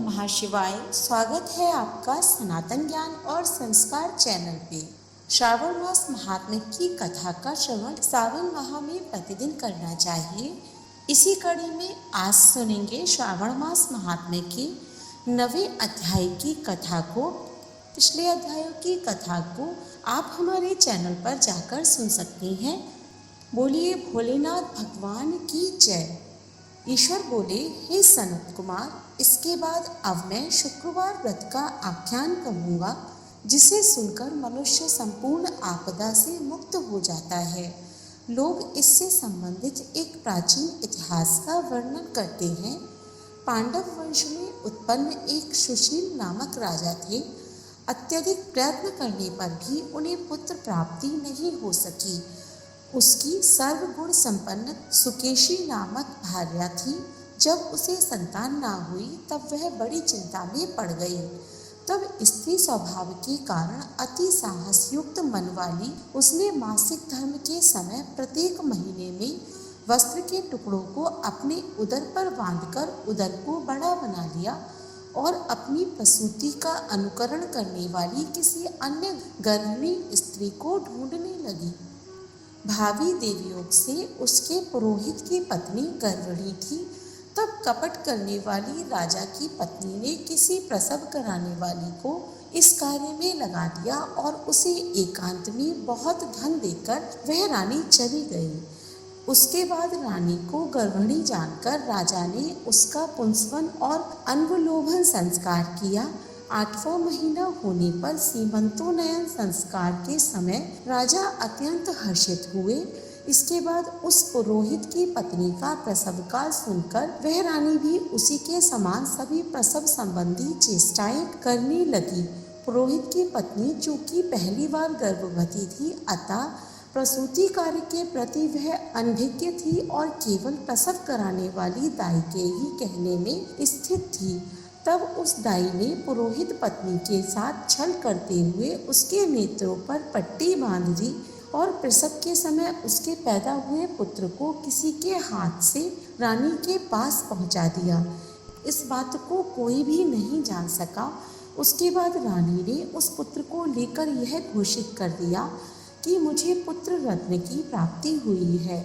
नमः शिवाय। स्वागत है आपका सनातन ज्ञान और संस्कार चैनल पे। श्रावण मास महात्म्य की कथा का श्रवण सावन माह में प्रतिदिन करना चाहिए। इसी कड़ी में आज सुनेंगे श्रावण मास महात्म्य के 9वें अध्याय की कथा को। पिछले अध्यायों की कथा को आप हमारे चैनल पर जाकर सुन सकते हैं। बोलिए भोलेनाथ भगवान की जय। ईश्वर बोले, हे सनत कुमार, इसके बाद अब मैं शुक्रवार व्रत का आख्यान कहूँगा, जिसे सुनकर मनुष्य संपूर्ण आपदा से मुक्त हो जाता है। लोग इससे संबंधित एक प्राचीन इतिहास का वर्णन करते हैं। पांडव वंश में उत्पन्न एक सुशील नामक राजा थे। अत्यधिक प्रयत्न करने पर भी उन्हें पुत्र प्राप्ति नहीं हो सकी। उसकी सर्वगुण संपन्न सुकेशी नामक भार्या थी। जब उसे संतान ना हुई तब वह बड़ी चिंता में पड़ गई। तब स्त्री स्वभाव के कारण अति साहस युक्त मन वाली उसने मासिक धर्म के समय प्रत्येक महीने में वस्त्र के टुकड़ों को अपने उदर पर बांधकर उदर को बड़ा बना लिया और अपनी प्रसूति का अनुकरण करने वाली किसी अन्य गर्भिणी स्त्री को ढूंढने लगी। भावी देवयोग से उसके पुरोहित की पत्नी गर्भिणी थी। तब कपट करने वाली राजा की पत्नी ने किसी प्रसव कराने वाली को इस कार्य में लगा दिया और उसे एकांत में बहुत धन देकर वह रानी चली गई। उसके बाद रानी को गर्भिणी जानकर राजा ने उसका पुंसवन और अन्वलोभन संस्कार किया। 8वां महीना होने पर सीमंतोन्नयन संस्कार के समय राजा अत्यंत हर्षित हुए। इसके बाद उस पुरोहित की पत्नी का प्रसव काल सुनकर वह रानी भी उसी के समान सभी प्रसव संबंधी चेष्टाएं करने लगी। पुरोहित की पत्नी चूंकि पहली बार गर्भवती थी, अतः प्रसूति कार्य के प्रति वह अनभिज्ञ थी और केवल प्रसव कराने वाली दाई के ही कहने में स्थित थी। तब उस दाई ने पुरोहित पत्नी के साथ छल करते हुए उसके नेत्रों पर पट्टी बांध दी और प्रसव के समय उसके पैदा हुए पुत्र को किसी के हाथ से रानी के पास पहुंचा दिया। इस बात को कोई भी नहीं जान सका। उसके बाद रानी ने उस पुत्र को लेकर यह घोषित कर दिया कि मुझे पुत्र रत्न की प्राप्ति हुई है।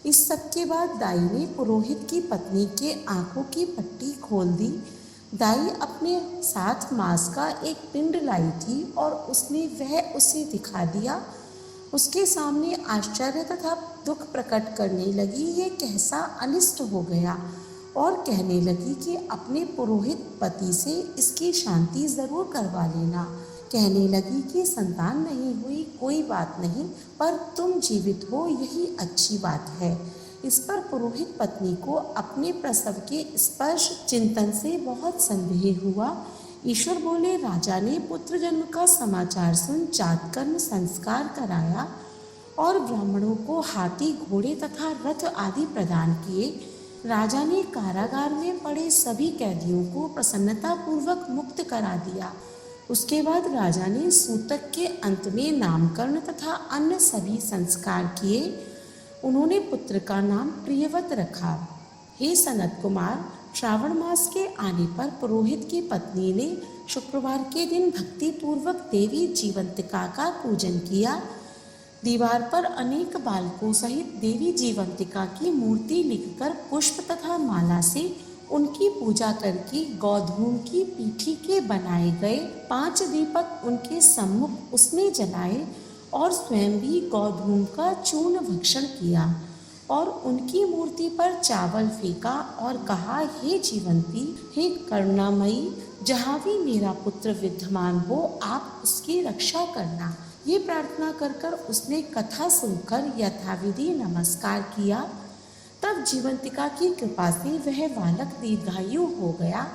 इस सब के बाद दाई ने पुरोहित की पत्नी के आंखों की पट्टी खोल दी। दाई अपने साथ मांस का एक पिंड लाई थी और उसने वह उसे दिखा दिया। उसके सामने आश्चर्य तथा दुख प्रकट करने लगी। ये कैसा अनिष्ट हो गया और कहने लगी कि अपने पुरोहित पति से इसकी शांति जरूर करवा लेना। कहने लगी कि संतान नहीं हुई कोई बात नहीं, पर तुम जीवित हो यही अच्छी बात है। इस पर पुरोहित पत्नी को अपने प्रसव के स्पर्श चिंतन से बहुत संदेह हुआ। ईश्वर बोले, राजा ने पुत्र जन्म का समाचार सुन जात कर्म संस्कार कराया और ब्राह्मणों को हाथी घोड़े तथा रथ आदि प्रदान किए। राजा ने कारागार में पड़े सभी कैदियों को प्रसन्नता पूर्वक मुक्त करा दिया। उसके बाद राजा ने सूतक के अंत में नामकरण तथा अन्य सभी संस्कार किए। उन्होंने पुत्र का नाम प्रियव्रत रखा। हे सनत कुमार, श्रावण मास के आने पर पुरोहित की पत्नी ने शुक्रवार के दिन भक्ति पूर्वक देवी जीवंतिका का पूजन किया। दीवार पर अनेक बालकों सहित देवी जीवंतिका की मूर्ति लिखकर पुष्प तथा माला से उनकी पूजा करके गौधूम की पीठी के बनाए गए 5 दीपक उनके सम्मुख उसने जलाए और स्वयं भी गौधूम का चूर्ण भक्षण किया और उनकी मूर्ति पर चावल फेंका और कहा, हे जीवंती, हे करुणामयी, जहाँ भी मेरा पुत्र विद्यमान हो आप उसकी रक्षा करना। ये प्रार्थना कर उसने कथा सुनकर यथाविधि नमस्कार किया। तब जीवंतिका की कृपा से वह बालक दीर्घायु हो गया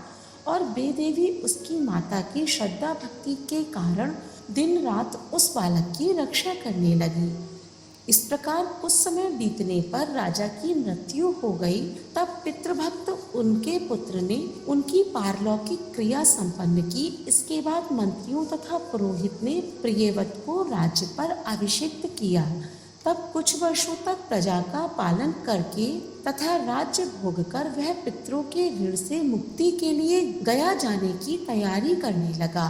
और बेदेवी उसकी माता की श्रद्धा भक्ति के कारण दिन रात उस बालक की रक्षा करने लगी। इस प्रकार कुछ समय बीतने पर राजा की मृत्यु हो गई। तब पितृभक्त उनके पुत्र ने उनकी पारलौकिक क्रिया संपन्न की। इसके बाद मंत्रियों तथा पुरोहित ने प्रियव्रत को राज्य पर अभिषिक्त किया। तब कुछ वर्षों तक प्रजा का पालन करके तथा राज्य भोग कर वह पितरों के ऋण से मुक्ति के लिए गया जाने की तैयारी करने लगा।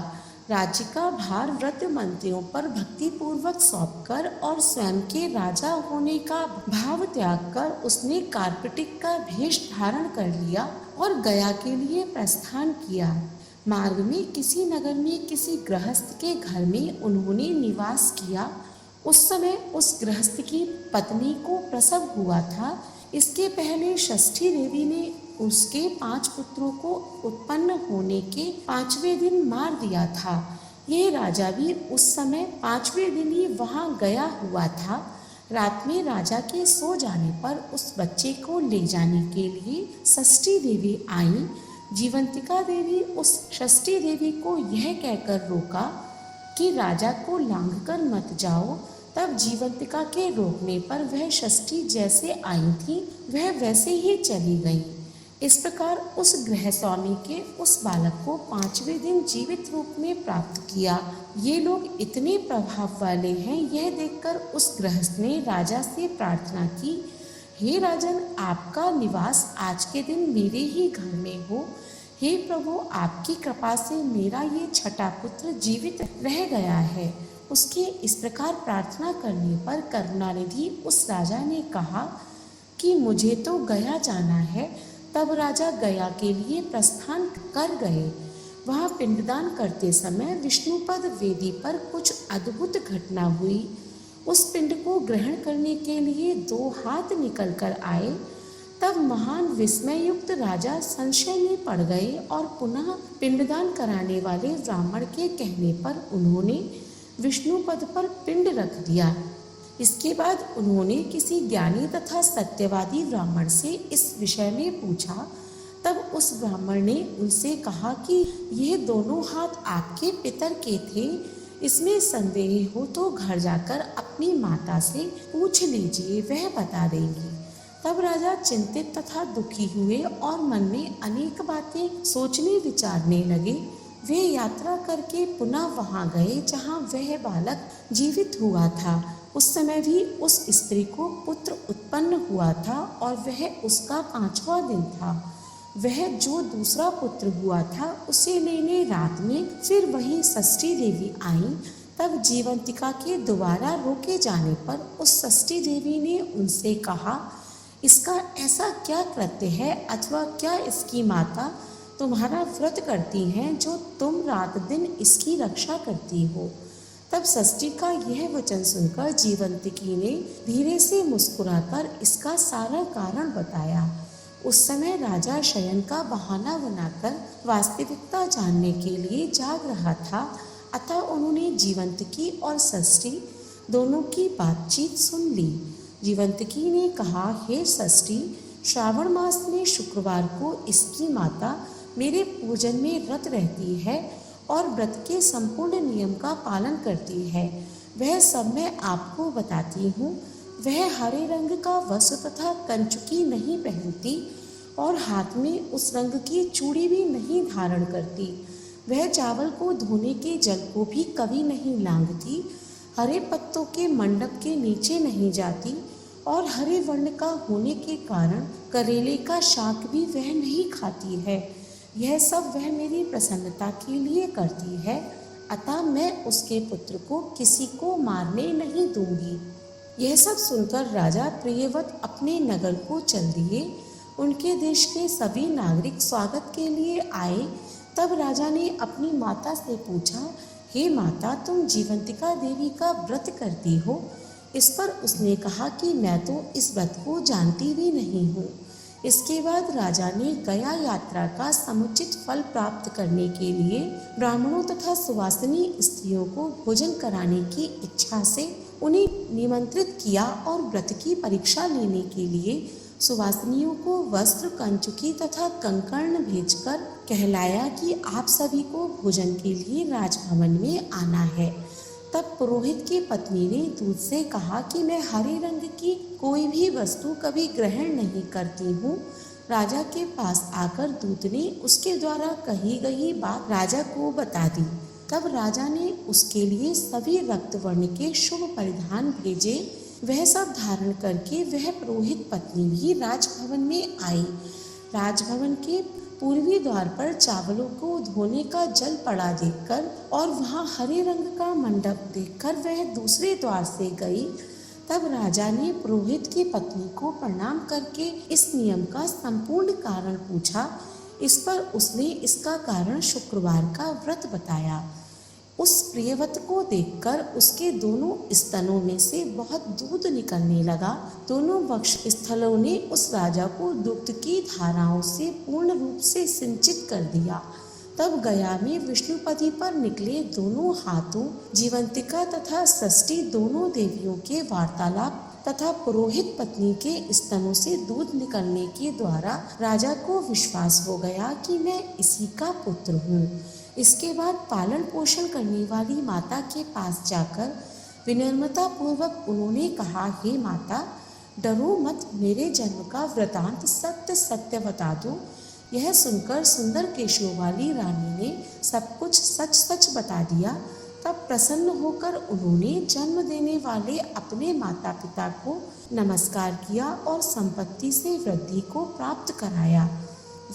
राज्य का भार वृद्ध मंत्रियों पर भक्ति पूर्वक सौंपकर और स्वयं के राजा होने का भाव त्याग कर उसने कार्पटिक का भेष धारण कर लिया और गया के लिए प्रस्थान किया। मार्ग में किसी नगर में किसी गृहस्थ के घर में उन्होंने निवास किया। उस समय उस गृहस्थ की पत्नी को प्रसव हुआ था। इसके पहले षष्ठी देवी ने उसके 5 पुत्रों को उत्पन्न होने के 5वें दिन मार दिया था। यह राजा भी उस समय 5वें दिन ही वहां गया हुआ था। रात में राजा के सो जाने पर उस बच्चे को ले जाने के लिए षष्ठी देवी आई। जीवंतिका देवी उस षष्ठी देवी को यह कहकर रोका कि राजा को लांघकर मत जाओ। तब जीवंतिका के रोकने पर वह षष्ठी जैसे आई थी वह वैसे ही चली गई। इस प्रकार उस गृह स्वामी के उस बालक को 5वें दिन जीवित रूप में प्राप्त किया। ये लोग इतने प्रभाव वाले हैं, यह देखकर उस गृहस्थ ने राजा से प्रार्थना की, हे राजन, आपका निवास आज के दिन मेरे ही घर में हो। हे प्रभु, आपकी कृपा से मेरा ये छठा पुत्र जीवित रह गया है। उसके इस प्रकार प्रार्थना करने पर करुणानिधि उस राजा ने कहा कि मुझे तो गया जाना है। तब राजा गया के लिए प्रस्थान कर गए। वहाँ पिंडदान करते समय विष्णुपद वेदी पर कुछ अद्भुत घटना हुई। उस पिंड को ग्रहण करने के लिए 2 हाथ निकल कर आए। तब महान विस्मय युक्त राजा संशय में पड़ गए और पुनः पिंडदान कराने वाले ब्राह्मण के कहने पर उन्होंने विष्णु पद पर पिंड रख दिया। इसके बाद उन्होंने किसी ज्ञानी तथा सत्यवादी ब्राह्मण से इस विषय में पूछा। तब उस ब्राह्मण ने उनसे कहा कि यह दोनों हाथ आपके पितर के थे। इसमें संदेह हो तो घर जाकर अपनी माता से पूछ लीजिए, वह बता देंगी। तब राजा चिंतित तथा दुखी हुए और मन में अनेक बातें सोचने विचारने लगे। वे यात्रा करके पुनः वहां गए जहां वह बालक जीवित हुआ था। उस समय भी उस स्त्री को पुत्र उत्पन्न हुआ था और वह उसका 5वां दिन था। वह जो दूसरा पुत्र हुआ था उसे लेने रात में फिर वही षष्ठी देवी आई। तब जीवंतिका के दोबारा रोके जाने पर उस षष्ठी देवी ने उनसे कहा, इसका ऐसा क्या कृत्य है अथवा क्या इसकी माता तुम्हारा व्रत करती हैं जो तुम रात दिन इसकी रक्षा करती हो। तब षष्ठी का यह वचन सुनकर जीवंतिकी ने धीरे से मुस्कुराकर इसका सारा कारण बताया। उस समय राजा शयन का बहाना बनाकर वास्तविकता जानने के लिए जाग रहा था। अतः उन्होंने जीवंतिकी और षष्ठी दोनों की बातचीत सुन ली। जीवंतिकी ने कहा, हे षष्ठी, श्रावण मास में शुक्रवार को इसकी माता मेरे पूजन में रत रहती है और व्रत के संपूर्ण नियम का पालन करती है। वह सब मैं आपको बताती हूँ। वह हरे रंग का वस्त्र तथा कंचुकी नहीं पहनती और हाथ में उस रंग की चूड़ी भी नहीं धारण करती। वह चावल को धोने के जल को भी कभी नहीं लांघती, हरे पत्तों के मंडप के नीचे नहीं जाती और हरे वर्ण का होने के कारण करेले का शाक भी वह नहीं खाती है। यह सब वह मेरी प्रसन्नता के लिए करती है, अतः मैं उसके पुत्र को किसी को मारने नहीं दूंगी। यह सब सुनकर राजा प्रियवत अपने नगर को चल दिए। उनके देश के सभी नागरिक स्वागत के लिए आए। तब राजा ने अपनी माता से पूछा, हे माता, तुम जीवंतिका देवी का व्रत करती हो? इस पर उसने कहा कि मैं तो इस व्रत को जानती भी नहीं हूँ। इसके बाद राजा ने गया यात्रा का समुचित फल प्राप्त करने के लिए ब्राह्मणों तथा सुवासिनी स्त्रियों को भोजन कराने की इच्छा से उन्हें निमंत्रित किया और व्रत की परीक्षा लेने के लिए सुवासिनियों को वस्त्र, कंचुकी तथा कंकण भेजकर कहलाया कि आप सभी को भोजन के लिए राजभवन में आना है। तब पुरोहित की पत्नी ने दूत से कहा कि मैं हरे रंग की कोई भी वस्तु कभी ग्रहण नहीं करती हूँ। राजा के पास आकर दूत ने उसके द्वारा कही गई बात राजा को बता दी। तब राजा ने उसके लिए सभी रक्त वर्ण के शुभ परिधान भेजे। वह सब धारण करके वह पुरोहित पत्नी भी राजभवन में आई। राजभवन के पूर्वी द्वार पर चावलों को धोने का जल पड़ा देखकर और वहां हरे रंग का मंडप देखकर वह दूसरे द्वार से गई। तब राजा ने पुरोहित की पत्नी को प्रणाम करके इस नियम का संपूर्ण कारण पूछा। इस पर उसने इसका कारण शुक्रवार का व्रत बताया। उस प्रियवत को देखकर उसके दोनों स्तनों में से बहुत दूध निकलने लगा। दोनों वक्ष स्थलों ने उस राजा को दुग्ध की धाराओं से पूर्ण रूप से सिंचित कर दिया। तब गया में विष्णुपति पर निकले दोनों हाथों जीवंतिका तथा षष्ठी दोनों देवियों के वार्तालाप तथा पुरोहित पत्नी के स्तनों से दूध निकलने के द्वारा राजा को विश्वास हो गया कि मैं इसी का पुत्र हूँ। इसके बाद पालन पोषण करने वाली माता के पास जाकर विनम्रता पूर्वक उन्होंने कहा, हे माता, डरो मत, मेरे जन्म का वृतांत सत्य सत्य बता दो। यह सुनकर सुंदर केशों वाली रानी ने सब कुछ सच सच बता दिया। तब प्रसन्न होकर उन्होंने जन्म देने वाले अपने माता पिता को नमस्कार किया और संपत्ति से वृद्धि को प्राप्त कराया।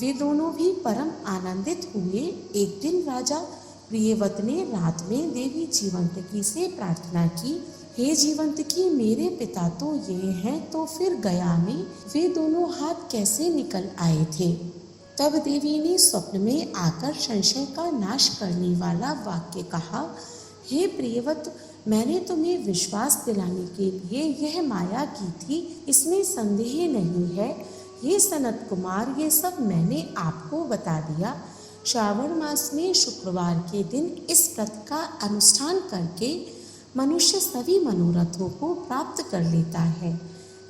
वे दोनों भी परम आनंदित हुए। एक दिन राजा प्रियव्रत ने रात में देवी जीवंतकी से प्रार्थना की, हे जीवंतकी, मेरे पिता तो ये हैं, तो फिर गया में वे दोनों हाथ कैसे निकल आए थे? तब देवी ने स्वप्न में आकर संशय का नाश करने वाला वाक्य कहा, हे प्रियव्रत, मैंने तुम्हें विश्वास दिलाने के लिए यह माया की थी, इसमें संदेह नहीं है। ये सनत कुमार, ये सब मैंने आपको बता दिया। श्रावण मास में शुक्रवार के दिन इस व्रत का अनुष्ठान करके मनुष्य सभी मनोरथों को प्राप्त कर लेता है।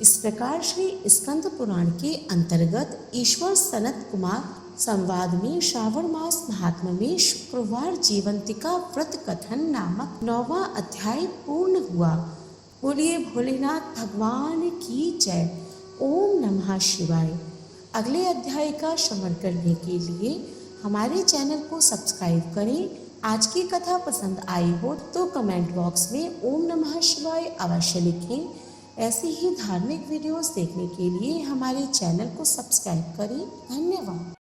इस प्रकार श्री स्कंद पुराण के अंतर्गत ईश्वर सनत कुमार संवाद में श्रावण मास महात्म्य में शुक्रवार जीवंतिका व्रत कथन नामक 9वां अध्याय पूर्ण हुआ। बोलिए भोलेनाथ भगवान की जय। ओम नमः शिवाय। अगले अध्याय का श्रवण करने के लिए हमारे चैनल को सब्सक्राइब करें। आज की कथा पसंद आई हो तो कमेंट बॉक्स में ओम नमः शिवाय अवश्य लिखें। ऐसी ही धार्मिक वीडियोस देखने के लिए हमारे चैनल को सब्सक्राइब करें। धन्यवाद।